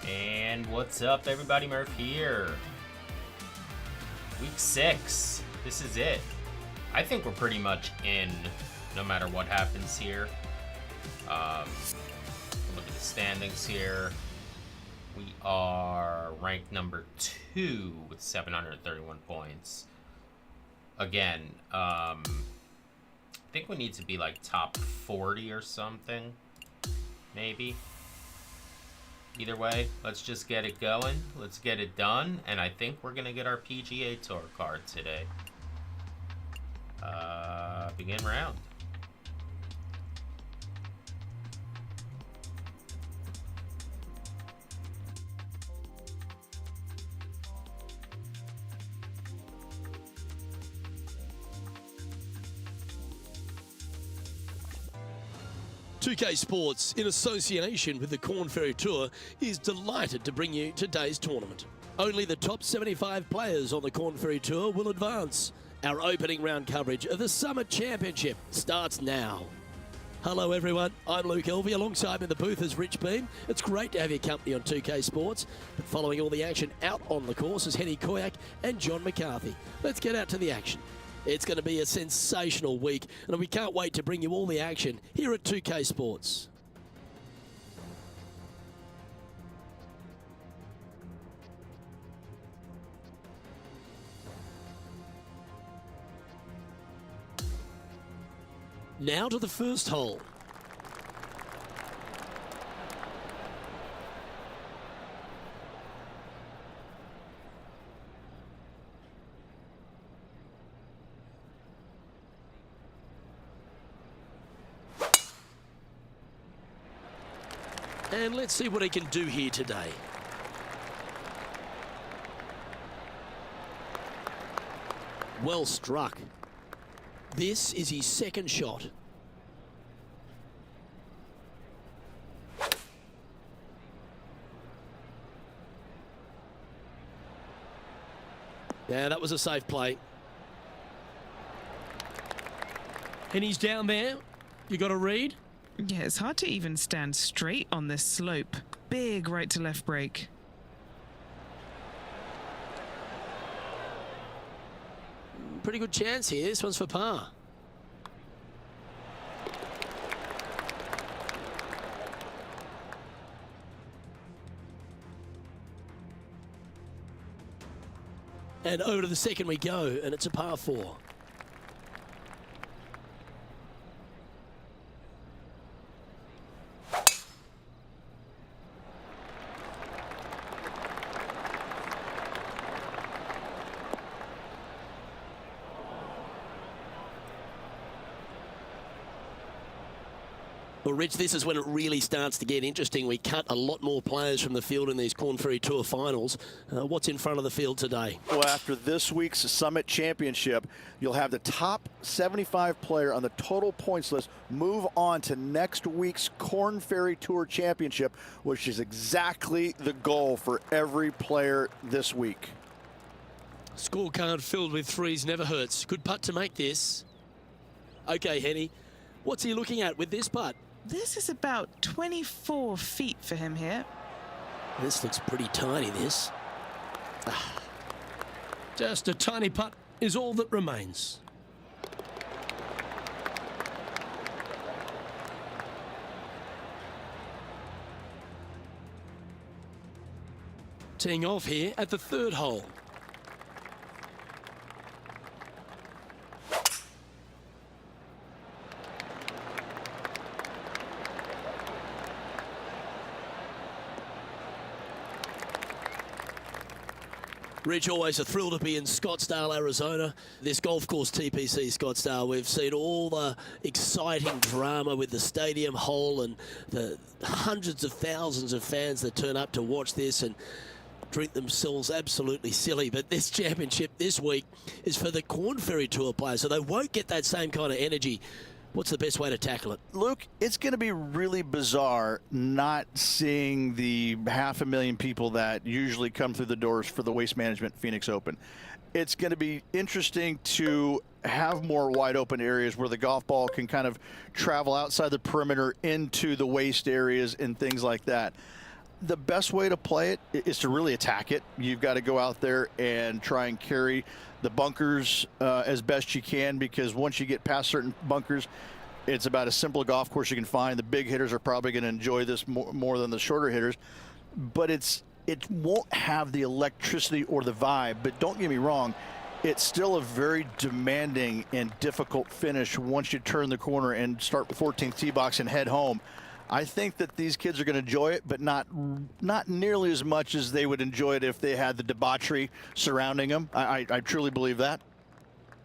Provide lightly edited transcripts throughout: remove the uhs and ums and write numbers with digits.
And what's up, everybody? Murph here. Week 6. This is it. I think we're pretty much in, no matter what happens here. Look at the standings here. We are ranked number 2 with 731 points. Again, I think we need to be like top 40 or something, maybe. Either way, let's just get it going. Let's get it done. And I think we're going to get our PGA Tour card today. Begin round. TPC Sports, in association with the Corn Ferry Tour, is delighted to bring you today's tournament. Only the top 75 players on the Corn Ferry Tour will advance. Our opening round coverage of the Summit Championship starts now. Hello everyone, I'm Luke Elvey. Alongside me in the booth is Rich Beam. It's great to have your company on 2K Sports, but following all the action out on the course is Henny Koyak and John McCarthy. Let's get out to the action. It's going to be a sensational week, and we can't wait to bring you all the action here at 2K Sports. Now to the first hole. And let's see what he can do here today. Well struck. This is his second shot. Yeah, that was a safe play. And he's down there. You got a read? Yeah, it's hard to even stand straight on this slope. Big right to left break. Pretty good chance here. This one's for par. And over to the second we go, and it's a par 4. Well, Rich, this is when it really starts to get interesting. We cut a lot more players from the field in these Corn Ferry Tour finals. What's in front of the field today? Well, after this week's Summit Championship, you'll have the top 75 player on the total points list move on to next week's Corn Ferry Tour Championship, which is exactly the goal for every player this week. Scorecard filled with threes never hurts. Good putt to make this. Okay, Henny, what's he looking at with this putt? This is about 24 feet for him here. This looks pretty tiny, this. Just a tiny putt is all that remains. Teeing off here at the third hole. Rich, always a thrill to be in Scottsdale, Arizona. This golf course, TPC Scottsdale, we've seen all the exciting drama with the stadium hole and the hundreds of thousands of fans that turn up to watch this and drink themselves absolutely silly. But this championship this week is for the Corn Ferry Tour players, so they won't get that same kind of energy. What's the best way to tackle it? Luke, it's going to be really bizarre not seeing the 500,000 people that usually come through the doors for the Waste Management Phoenix Open. It's going to be interesting to have more wide open areas where the golf ball can kind of travel outside the perimeter into the waste areas and things like that. the best way to play it is to really attack it. You've got to go out there and try and carry the bunkers as best you can, because once you get past certain bunkers, it's about as simple a golf course you can find. The big hitters are probably going to enjoy this more than the shorter hitters, but it won't have the electricity or the vibe. But don't get me wrong, it's still a very demanding and difficult finish once you turn the corner and start 14th tee box and head home. I think that these kids are going to enjoy it, but not nearly as much as they would enjoy it if they had the debauchery surrounding them. I truly believe that.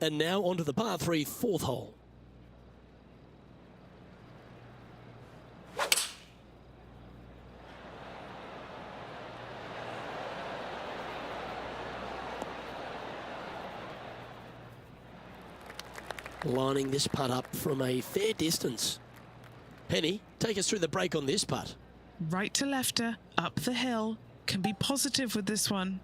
And now onto the par 3 fourth hole. Lining this putt up from a fair distance. Penny, take us through the break on this putt. Right to lefter, up the hill. Can be positive with this one.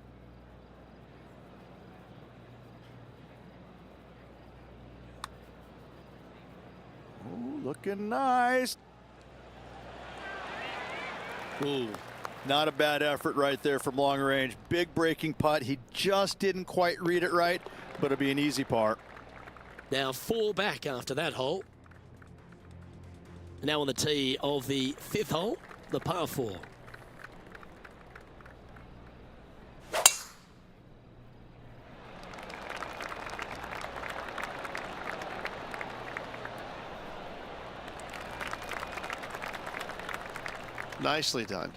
Ooh, looking nice. Ooh, not a bad effort right there from long range. Big breaking putt. He just didn't quite read it right, but it'll be an easy par. Now 4 back after that hole. Now on the tee of the 5th hole, the par 4. Nicely done.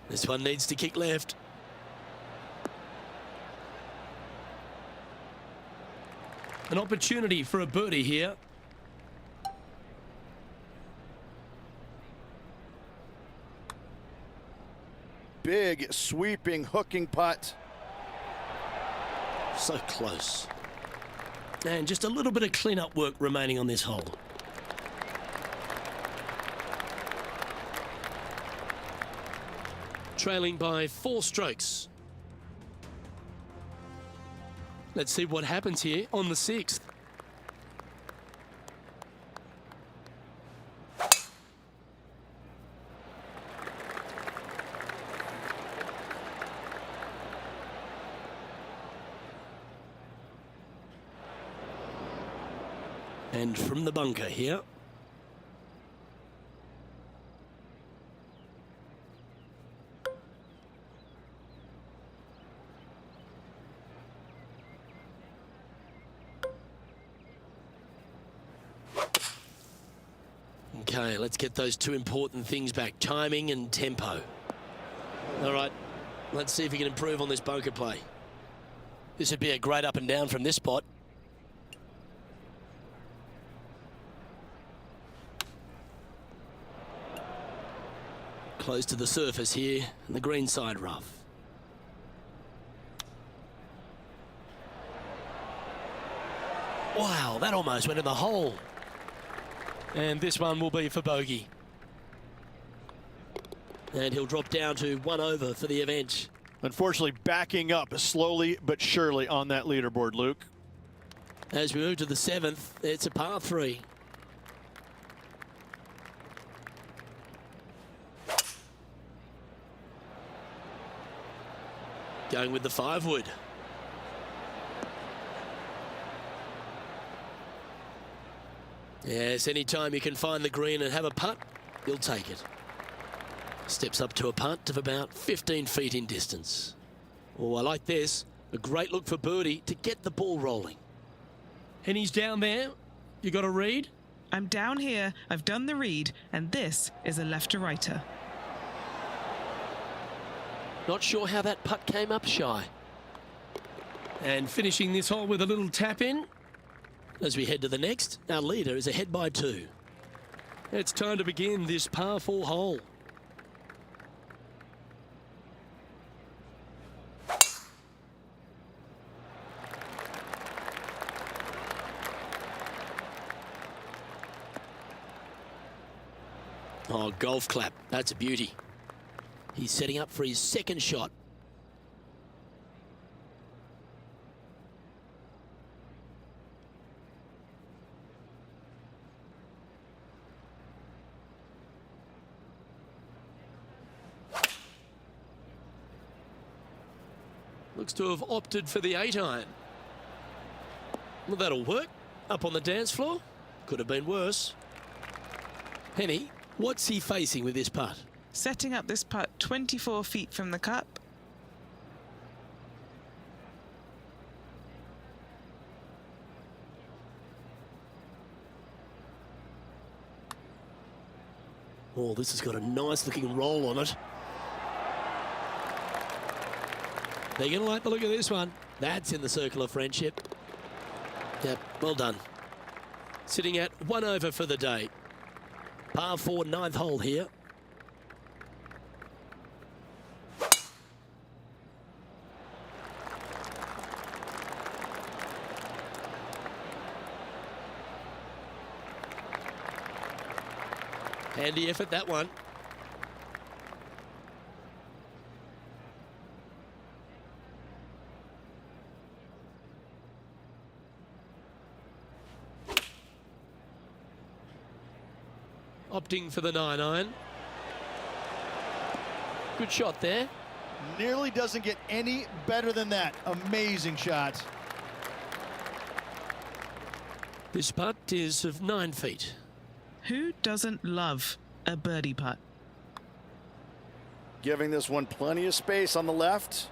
This one needs to kick left. An opportunity for a birdie here. Big sweeping hooking putt. So close. And just a little bit of clean-up work remaining on this hole. Trailing by 4 strokes. Let's see what happens here on the 6th. And from the bunker here. Okay, let's get those 2 important things back, timing and tempo. All right, let's see if we can improve on this bunker play. This would be a great up and down from this spot. Close to the surface here, and the green side rough. Wow, that almost went in the hole. And this one will be for bogey. And he'll drop down to 1 over for the event. Unfortunately, backing up slowly but surely on that leaderboard, Luke. As we move to the 7th, it's a par 3. Going with the 5-wood. Yes, anytime you can find the green and have a putt, you'll take it. Steps up to a putt of about 15 feet in distance. Oh, I like this. A great look for birdie to get the ball rolling. Henny's down there. You got a read? I'm down here, I've done the read, and this is a left-to-righter. Not sure how that putt came up shy. And finishing this hole with a little tap in. As we head to the next, our leader is ahead by 2. It's time to begin this par 4 hole. Oh, golf clap. That's a beauty. He's setting up for his second shot. Looks to have opted for the 8-iron. Well, that'll work. Up on the dance floor. Could have been worse. Henny, what's he facing with this putt? Setting up this putt 24 feet from the cup. Oh, this has got a nice looking roll on it. They're going to like the look of this one. That's in the circle of friendship. Yep, well done. Sitting at 1 over for the day. Par 4, 9th hole here. Handy effort, that one. Opting for the 9-iron. Good shot there. Nearly doesn't get any better than that. Amazing shot. This putt is of 9 feet. Who doesn't love a birdie putt? Giving this one plenty of space on the left.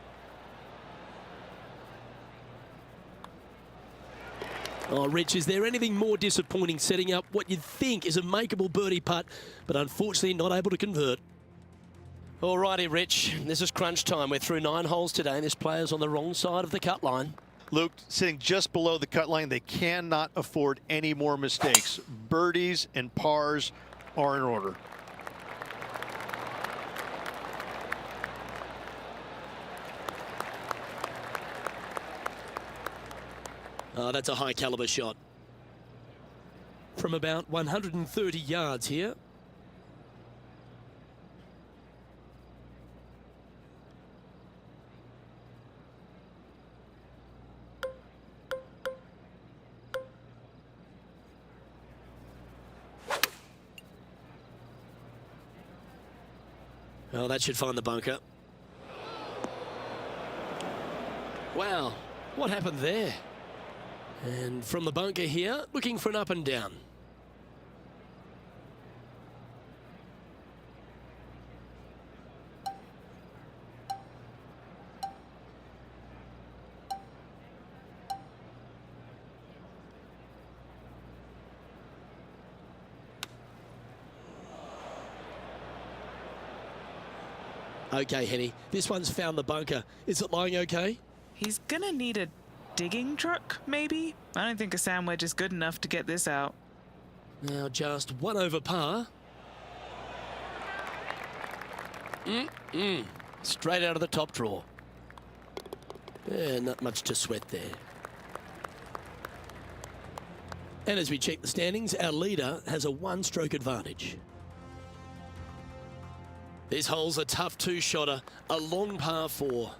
Oh, Rich, is there anything more disappointing setting up what you'd think is a makeable birdie putt, but unfortunately not able to convert? Alrighty, Rich, this is crunch time. We're through 9 holes today, and this player's on the wrong side of the cut line. Luke, sitting just below the cut line, they cannot afford any more mistakes. Birdies and pars are in order. Oh, that's a high caliber shot. From about 130 yards here. Oh, that should find the bunker. Wow, what happened there? And from the bunker here, looking for an up and down. Okay, Henny, this one's found the bunker. Is it lying okay? He's gonna need a digging truck, maybe? I don't think a sand wedge is good enough to get this out. Now just 1 over par. Straight out of the top draw. Yeah, not much to sweat there. And as we check the standings, our leader has a 1-stroke advantage. This hole's a tough 2-shotter, a long par 4.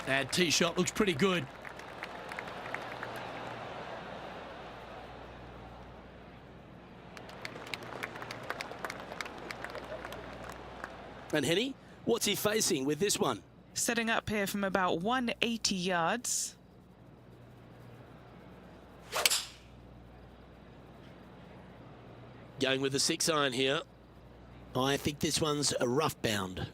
That tee shot looks pretty good. And Henny, what's he facing with this one? Setting up here from about 180 yards. Going with the 6-iron here. I think this one's a rough bound.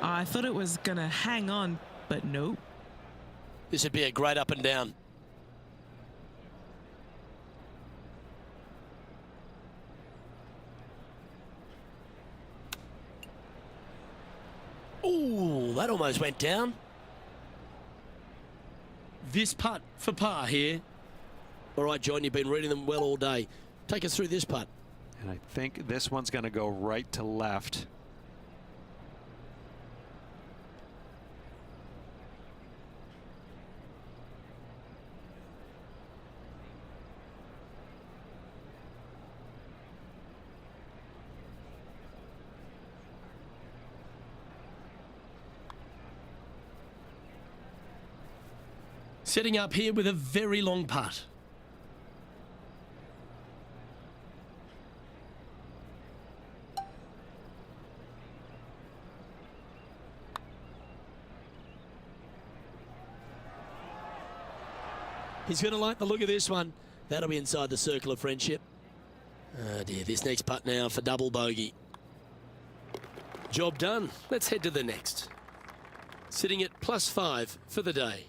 I thought it was gonna hang on, but nope. This would be a great up and down. Ooh, that almost went down. This putt for par here. All right, John, you've been reading them well all day. Take us through this putt. And I think this one's going to go right to left. Setting up here with a very long putt. He's going to like the look of this one. That'll be inside the circle of friendship. Oh dear, this next putt now for double bogey. Job done. Let's head to the next. Sitting at +5 for the day.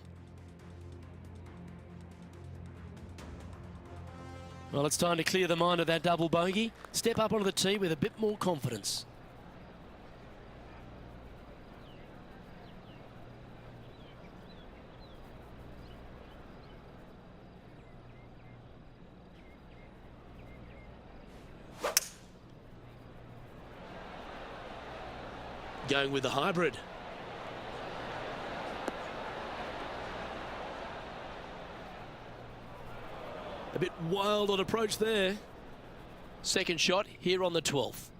Well, it's time to clear the mind of that double bogey. Step up onto the tee with a bit more confidence. Going with the hybrid. A bit wild on approach there. Second shot here on the 12th.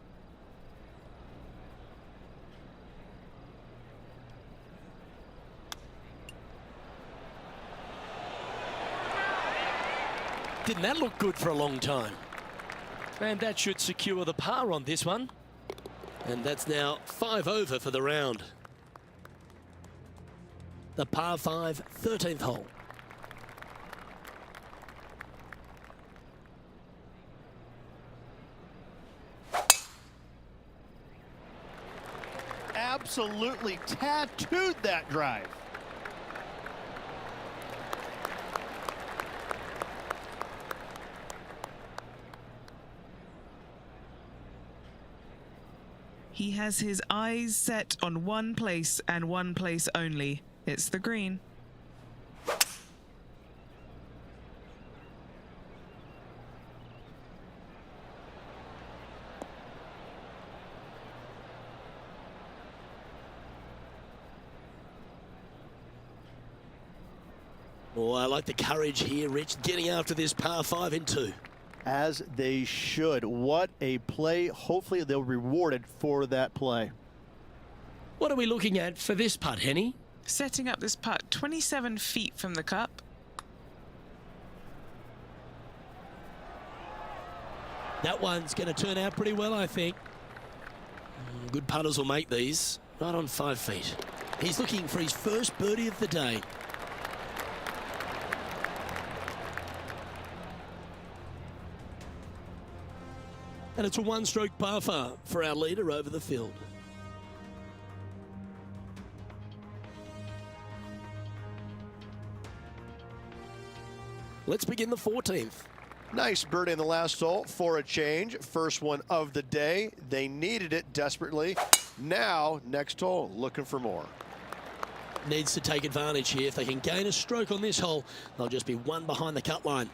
Didn't that look good for a long time? And that should secure the par on this one. And that's now 5 over for the round. The par 5, 13th hole. Absolutely tattooed that drive. He has his eyes set on one place and one place only. It's the green. Oh, I like the courage here, Rich, getting after this par 5 in 2. As they should. What a play. Hopefully they'll be rewarded for that play. What are we looking at for this putt, Henny? Setting up this putt 27 feet from the cup. That one's going to turn out pretty well, I think. Good putters will make these. Right on 5 feet. He's looking for his first birdie of the day. And it's a one-stroke par far for our leader over the field. Let's begin the 14th. Nice birdie in the last hole for a change. First one of the day. They needed it desperately. Now, next hole, looking for more. Needs to take advantage here. If they can gain a stroke on this hole, they'll just be one behind the cut line.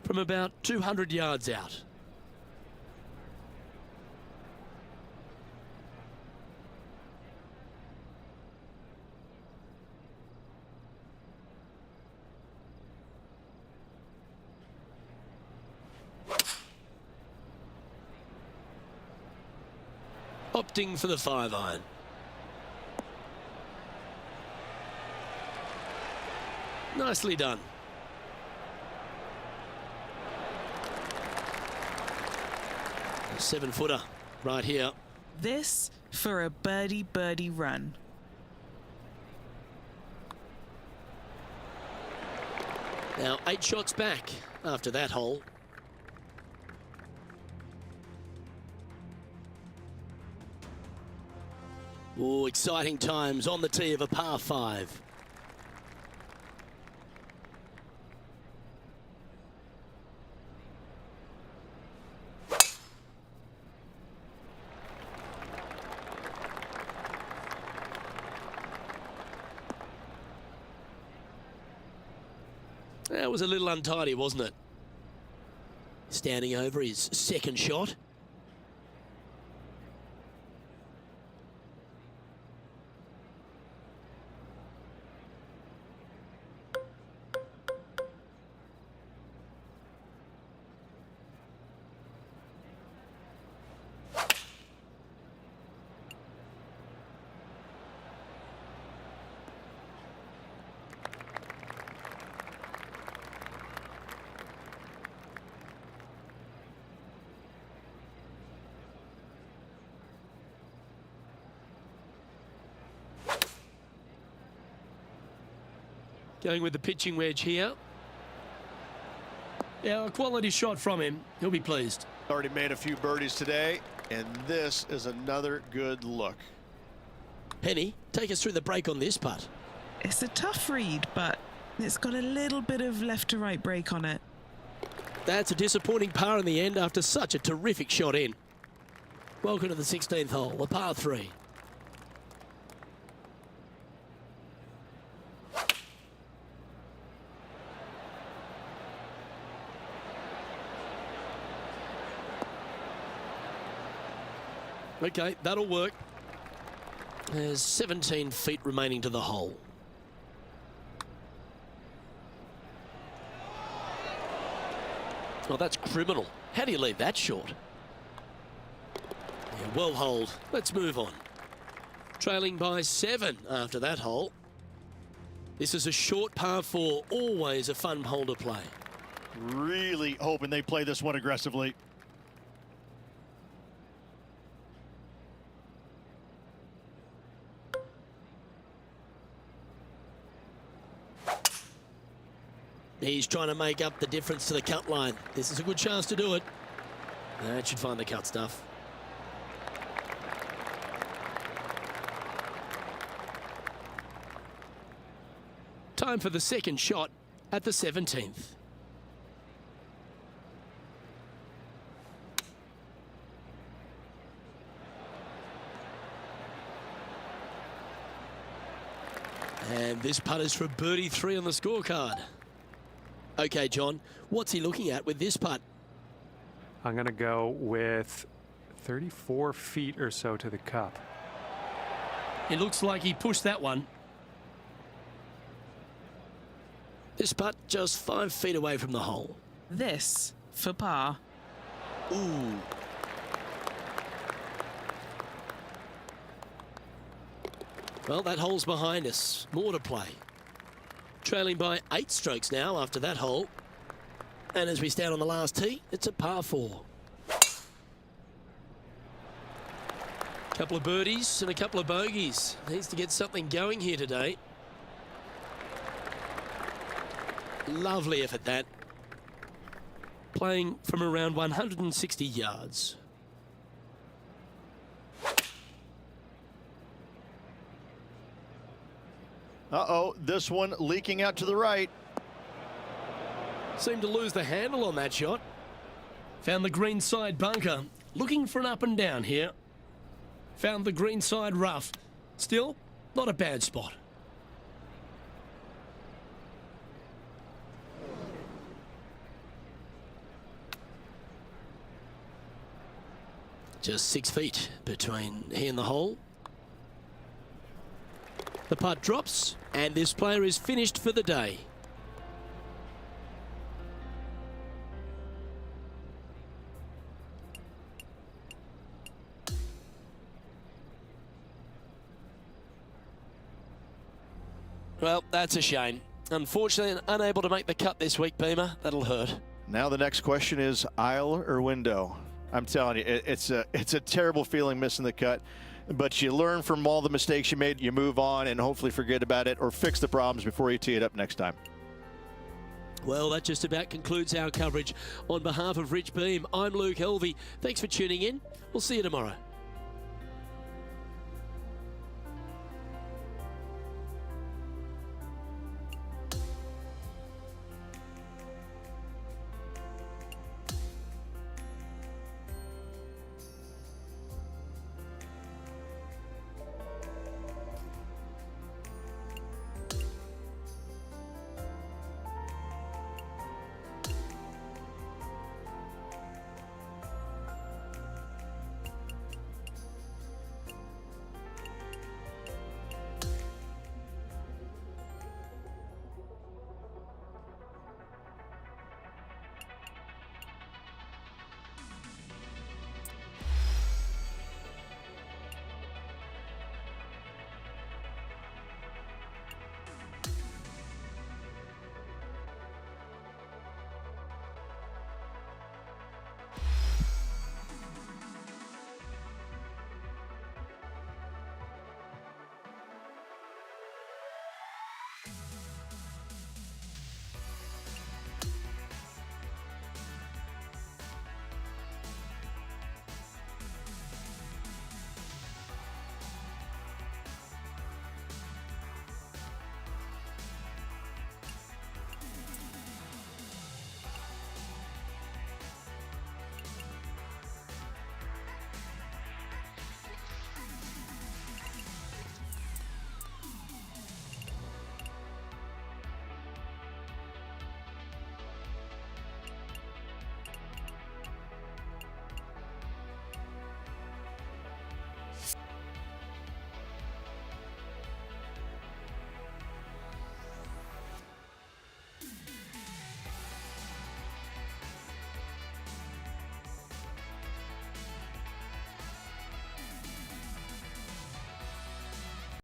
From about 200 yards out. Opting for the 5-iron. Nicely done. A 7-footer right here. This for a birdie run. Now 8 shots back after that hole. Oh, exciting times on the tee of a par 5. That was a little untidy, wasn't it? Standing over his second shot. Going with the pitching wedge here. Yeah, a quality shot from him. He'll be pleased. Already made a few birdies today, and this is another good look. Penny, take us through the break on this putt. It's a tough read, but it's got a little bit of left to right break on it. That's a disappointing par in the end after such a terrific shot in. Welcome to the 16th hole, a par 3. Okay, that'll work. There's 17 feet remaining to the hole. Oh, that's criminal. How do you leave that short? Yeah, well holed. Let's move on. Trailing by 7 after that hole. This is a short par 4, always a fun hole to play. Really hoping they play this one aggressively. He's trying to make up the difference to the cut line. This is a good chance to do it. That should find the cut stuff. Time for the second shot at the 17th. And this putt is for birdie 3 on the scorecard. Okay, John, what's he looking at with this putt? I'm going to go with 34 feet or so to the cup. It looks like he pushed that one. This putt just 5 feet away from the hole. This for par. Ooh. Well, that hole's behind us. More to play. Trailing by 8 strokes now after that hole. And as we stand on the last tee, it's a par 4. Couple of birdies and a couple of bogeys. Needs to get something going here today. Lovely effort that. Playing from around 160 yards. Uh-oh, this one leaking out to the right. Seemed to lose the handle on that shot. Found the green side bunker. Looking for an up and down here. Found the green side rough. Still, not a bad spot. Just 6 feet between he and the hole. The putt drops, and this player is finished for the day. Well, that's a shame. Unfortunately, unable to make the cut this week, Beamer. That'll hurt. Now the next question is aisle or window. I'm telling you, it's a terrible feeling missing the cut. But you learn from all the mistakes you made, you move on, and hopefully forget about it or fix the problems before you tee it up next time. Well, that just about concludes our coverage. On behalf of Rich Beam, I'm Luke Helvey. Thanks for tuning in. We'll see you tomorrow.